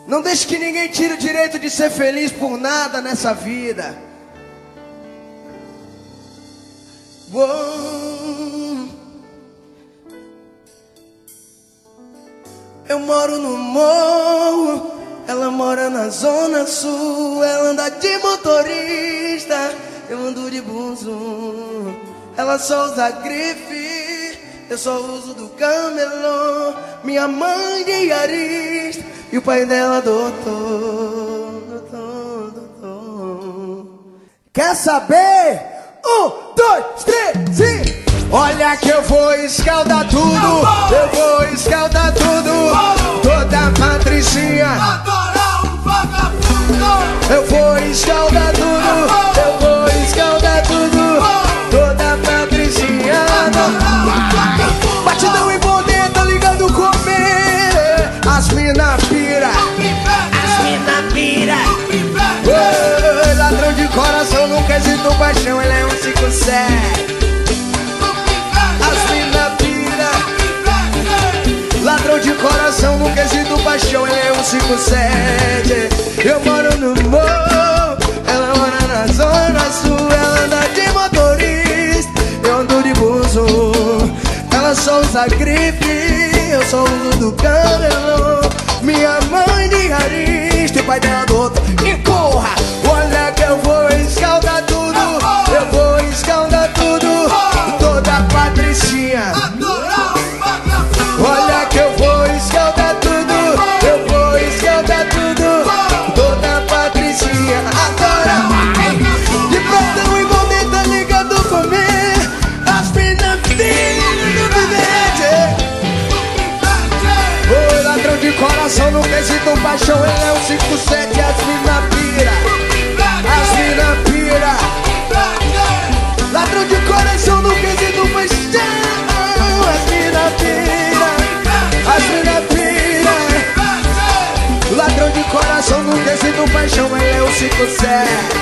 Não deixe que ninguém tire o direito de ser feliz por nada nessa vida. Uou. Eu moro no morro, ela mora na zona sul. Ela anda de motorista, eu ando de buzo. Ela só usa grife, eu só uso do camelô. Minha mãe de arista e o pai dela doutor. Quer saber? 1, 2, 3, sim! Olha que eu vou escaldar tudo, eu vou escaldar tudo. Toda Patricinha, adorar um vagabundo. eu vou escaldar tudo, eu vou escaldar tudo. Toda Patricinha, Adorar um vagabundo. batidão e poder, tá ligado comer. As mina pira, As mina pira. Oi, ladrão de coração, no quesito paixão, ele é um 5-7. As mina pira, ladrão de coração, no quesito paixão, ele é um 5-7. Eu moro no morro, ela mora na zona sul. Ela anda de motorista, eu ando de buzo. Ela só usa grife, eu só uso do camelô. Minha mãe de arista e o pai dela do outro. E corra, olha que eu vou escaldar tudo, eu vou escaldar tudo. Toda Patricinha, Adorar um vagabundo. olha que eu vou escaldar tudo, eu vou escaldar tudo. Toda Patricinha, adora vai. De plantão e golden, tá ligado comigo. As mina filhas do vivente. Oi, ladrão de coração, no quesito paixão, ele é um 5-7. As mina pira, as mina pira. Ladrão de coração, no quesito paixão, as mina pira, as mina pira. Ladrão de coração, no quesito paixão, ele é um 5-7.